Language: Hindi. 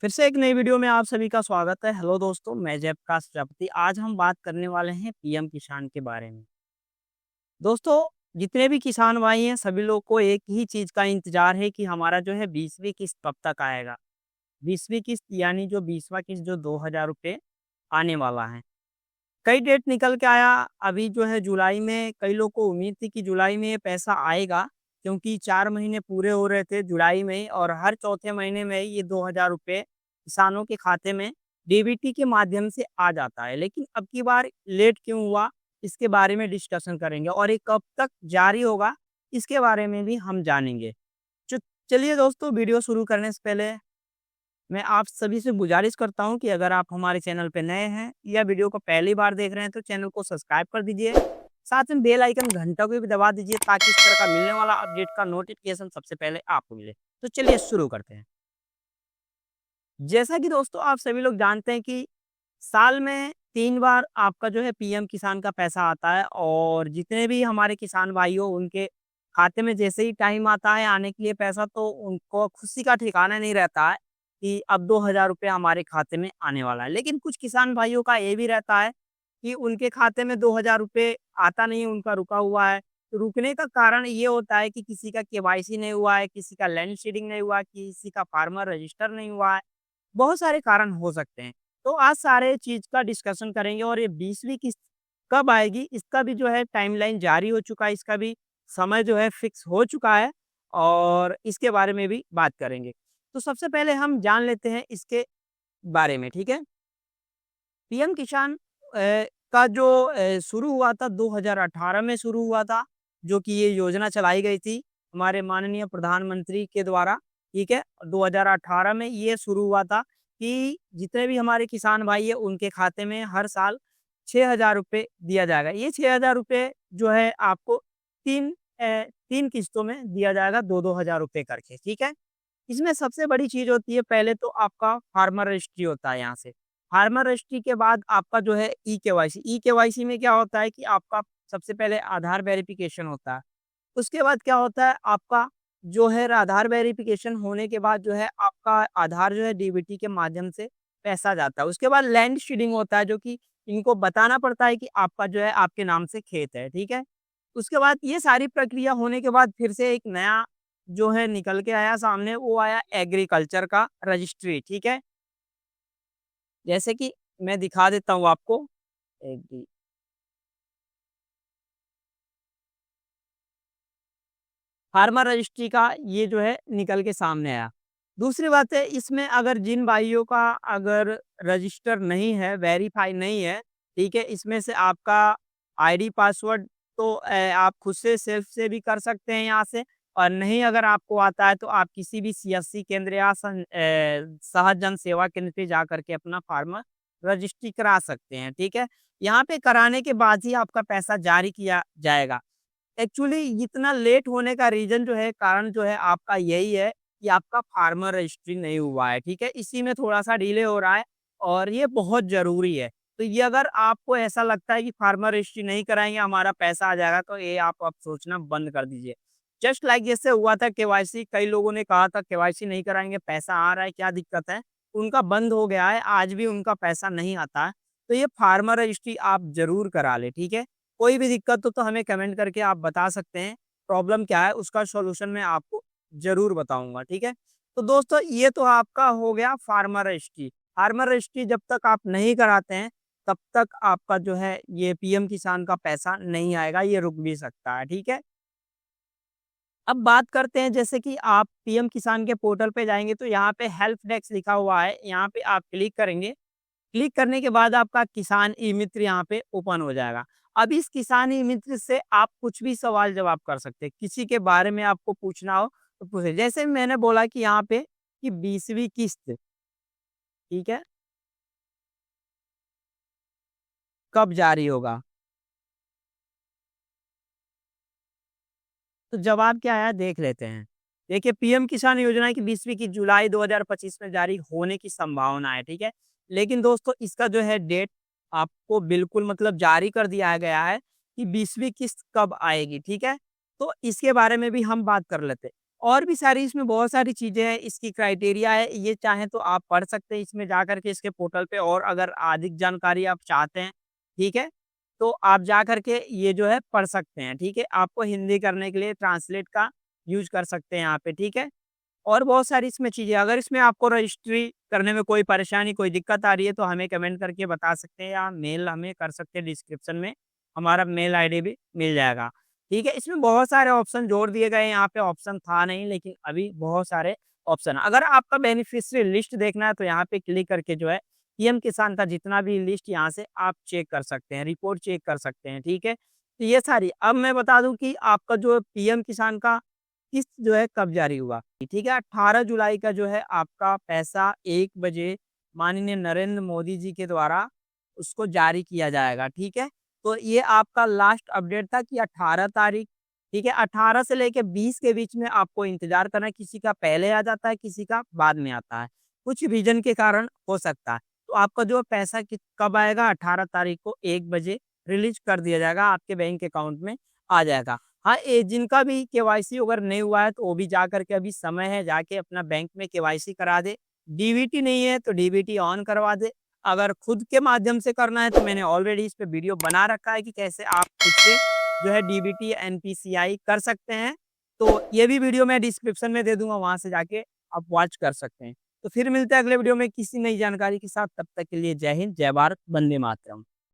फिर से एक नई वीडियो में आप सभी का स्वागत है। हेलो दोस्तों, मैं जयप्रकाश प्रजापति। आज हम बात करने वाले हैं पीएम किसान के बारे में। दोस्तों, जितने भी किसान भाई हैं सभी लोग को एक ही चीज़ का इंतज़ार है कि हमारा जो है 20वीं किस्त कब तक आएगा। 20वीं किस्त यानी जो 20वाँ किस्त जो ₹2000 आने वाला है। कई डेट निकल के आया, अभी जो है जुलाई में कई लोग को उम्मीद थी कि जुलाई में ये पैसा आएगा, क्योंकि 4 महीने पूरे हो रहे थे जुलाई में ही और हर चौथे महीने में ही ये ₹2000 किसानों के खाते में डीबीटी के माध्यम से आ जाता है। लेकिन अब की बार लेट क्यों हुआ, इसके बारे में डिस्कशन करेंगे और ये कब तक जारी होगा, इसके बारे में भी हम जानेंगे। च चलिए दोस्तों, वीडियो शुरू करने से पहले मैं आप सभी से गुजारिश करता हूँ कि अगर आप हमारे चैनल पे नए हैं या वीडियो को पहली बार देख रहे हैं तो चैनल को सब्सक्राइब कर दीजिए। साथ में बेल आइकन घंटा को भी दबा दीजिए ताकि इस तरह का मिलने वाला अपडेट का नोटिफिकेशन सबसे पहले आपको मिले। तो चलिए शुरू करते हैं। जैसा कि दोस्तों आप सभी लोग जानते हैं कि साल में 3 बार आपका जो है पीएम किसान का पैसा आता है और जितने भी हमारे किसान भाई हो उनके खाते में जैसे ही टाइम आता है आने के लिए पैसा, तो उनको खुशी का ठिकाना नहीं रहता है कि अब ₹2000 हमारे खाते में आने वाला है। लेकिन कुछ किसान भाइयों का ये भी रहता है कि उनके खाते में ₹2000 आता नहीं है, उनका रुका हुआ है। तो रुकने का कारण ये होता है कि किसी का केवाईसी नहीं हुआ है, किसी का लैंड सीडिंग नहीं हुआ, किसी का फार्मर रजिस्टर नहीं हुआ है। बहुत सारे कारण हो सकते हैं। तो आज सारे चीज़ का डिस्कशन करेंगे और ये 20वीं किस्त कब आएगी, इसका भी जो है टाइमलाइन जारी हो चुका है, इसका भी समय जो है फिक्स हो चुका है और इसके बारे में भी बात करेंगे। तो सबसे पहले हम जान लेते हैं इसके बारे में, ठीक है? पीएम किसान का जो शुरू हुआ था 2018 में शुरू हुआ था, जो कि ये योजना चलाई गई थी हमारे माननीय प्रधानमंत्री के द्वारा, ठीक है? 2018 में ये शुरू हुआ था कि जितने भी हमारे किसान भाई हैं उनके खाते में हर साल ₹6000 दिया जाएगा। ये ₹6000 जो है आपको 3 किस्तों में दिया जाएगा, 2-2 हज़ार रुपए करके, ठीक है? इसमें सबसे बड़ी चीज़ होती है, पहले तो आपका फार्मर रजिस्ट्री होता है यहाँ से। फार्मर रजिस्ट्री के बाद आपका जो है ई-केवाईसी। ई-केवाईसी में क्या होता है कि आपका सबसे पहले आधार वेरिफ़िकेशन होता है। उसके बाद क्या होता है, आपका जो है आधार वेरिफ़िकेशन होने के बाद जो है आपका आधार जो है डीबीटी के माध्यम से पैसा जाता है। उसके बाद लैंड सीडिंग होता है, जो कि इनको बताना पड़ता है कि आपका जो है आपके नाम से खेत है, ठीक है? उसके बाद ये सारी प्रक्रिया होने के बाद फिर से एक नया जो है निकल के आया सामने, वो आया एग्रीकल्चर का रजिस्ट्री, ठीक है? जैसे कि मैं दिखा देता हूँ आपको। एग्री फार्मर रजिस्ट्री का ये जो है निकल के सामने आया। दूसरी बात है, इसमें अगर जिन भाइयों का अगर रजिस्टर नहीं है, वेरीफाई नहीं है, ठीक है? इसमें से आपका आईडी पासवर्ड तो आप खुद से सेल्फ से भी कर सकते हैं यहाँ से, और नहीं अगर आपको आता है तो आप किसी भी सीएससी केंद्र या सहज जन सेवा केंद्र पे जाकर के अपना फार्मर रजिस्ट्री करा सकते हैं, ठीक है? यहाँ पे कराने के बाद ही आपका पैसा जारी किया जाएगा। एक्चुअली इतना लेट होने का रीज़न जो है, कारण जो है आपका यही है कि आपका फार्मर रजिस्ट्री नहीं हुआ है, ठीक है? इसी में थोड़ा-सा डिले हो रहा है और ये बहुत ज़रूरी है। तो ये अगर आपको ऐसा लगता है कि फार्मर रजिस्ट्री नहीं कराएँगे हमारा पैसा आ जाएगा, तो ये आप अब सोचना बंद कर दीजिए। जस्ट लाइक जैसे हुआ था केवाईसी, कई लोगों ने कहा था केवाईसी नहीं कराएँगे, पैसा आ रहा है, क्या दिक्कत है? उनका बंद हो गया है, आज भी उनका पैसा नहीं आता है। तो ये फार्मर रजिस्ट्री आप ज़रूर करा लें, ठीक है? कोई भी दिक्कत हो तो हमें कमेंट करके आप बता सकते हैं, प्रॉब्लम क्या है उसका सॉल्यूशन मैं आपको ज़रूर बताऊँगा, ठीक है? तो दोस्तों, ये तो आपका हो गया फार्मर रजिस्ट्री। फार्मर रजिस्ट्री जब तक आप नहीं कराते हैं, तब तक आपका जो है ये पीएम किसान का पैसा नहीं आएगा, ये रुक भी सकता है, ठीक है? अब बात करते हैं, जैसे कि आप पीएम किसान के पोर्टल पे जाएँगे तो यहाँ पे हेल्प डेस्क लिखा हुआ है, यहाँ पे आप क्लिक करेंगे। क्लिक करने के बाद आपका किसान ई-मित्र यहाँ पे ओपन हो जाएगा। अब इस किसान ई-मित्र से आप कुछ भी सवाल जवाब कर सकते हैं। किसी के बारे में आपको पूछना हो तो पूछे। जैसे मैंने बोला कि यहाँ पे कि 20वीं किस्त, ठीक है, कब जारी होगा? तो जवाब क्या आया देख लेते हैं। देखिए, पीएम किसान योजना की 20वीं की जुलाई 2025 में जारी होने की संभावना है, ठीक है? लेकिन दोस्तों, इसका जो है डेट आपको बिल्कुल मतलब जारी कर दिया गया है कि 20वीं किस्त कब आएगी, ठीक है? तो इसके बारे में भी हम बात कर लेते हैं। और भी सारी इसमें बहुत सारी चीज़ें हैं, इसकी क्राइटेरिया है, ये चाहें तो आप पढ़ सकते हैं इसमें जाकर के इसके पोर्टल पे और अगर अधिक जानकारी आप चाहते हैं, ठीक है? तो आप जाकर के ये जो है पढ़ सकते हैं, ठीक है? आपको हिंदी करने के लिए ट्रांसलेट का यूज़ कर सकते हैं यहाँ पे, ठीक है? और बहुत सारी इसमें चीज़ें अगर इसमें आपको रजिस्ट्री करने में कोई परेशानी, कोई दिक्कत आ रही है तो हमें कमेंट करके बता सकते हैं या मेल हमें कर सकते हैं डिस्क्रिप्शन में, हमारा मेल आईडी भी मिल जाएगा। ठीक है? इसमें बहुत सारे ऑप्शन जोड़ दिए गए हैं, यहाँ पे ऑप्शन था नहीं लेकिन अभी बहुत सारे ऑप्शन हैं। अगर आपका बेनिफिशियरी लिस्ट देखना है तो यहाँ पे क्लिक करके जो है पीएम किसान का जितना भी लिस्ट यहाँ से आप चेक कर सकते हैं, रिपोर्ट चेक कर सकते हैं, ठीक है? तो ये सारी अब मैं बता दूँ कि आपका जो पीएम किसान का किस्त जो है कब जारी हुआ, ठीक है? 18 जुलाई का जो है आपका पैसा 1 बजे माननीय नरेंद्र मोदी जी के द्वारा उसको जारी किया जाएगा, ठीक है? तो ये आपका लास्ट अपडेट था कि 18 तारीख, ठीक है? 18 से लेके 20 के बीच में आपको इंतज़ार करना है, किसी का पहले आ जाता है, किसी का बाद में आता है। कुछ रीज़न के कारण हो सकता है। तो आपका जो पैसा कि कब आएगा 18 तारीख को 1 बजे रिलीज़ कर दिया जाएगा, आपके बैंक अकाउंट में आ जाएगा। हाँ, ये जिनका भी केवाईसी अगर नहीं हुआ है तो वो भी जा कर के अभी समय है जाके अपना बैंक में केवाईसी करा दे। डीबीटी नहीं है तो डीबीटी ऑन करवा दे। अगर खुद के माध्यम से करना है तो मैंने ऑलरेडी इस पे वीडियो बना रखा है कि कैसे आप खुद से जो है डीबीटी, एनपीसीआई कर सकते हैं। तो ये भी वीडियो मैं डिस्क्रिप्शन में दे दूँगा, वहाँ से जाके आप वॉच कर सकते हैं। तो फिर मिलते हैं अगले वीडियो में किसी नई जानकारी के साथ, तब तक के लिए जय हिंद, जय भारत, वंदे मातरम।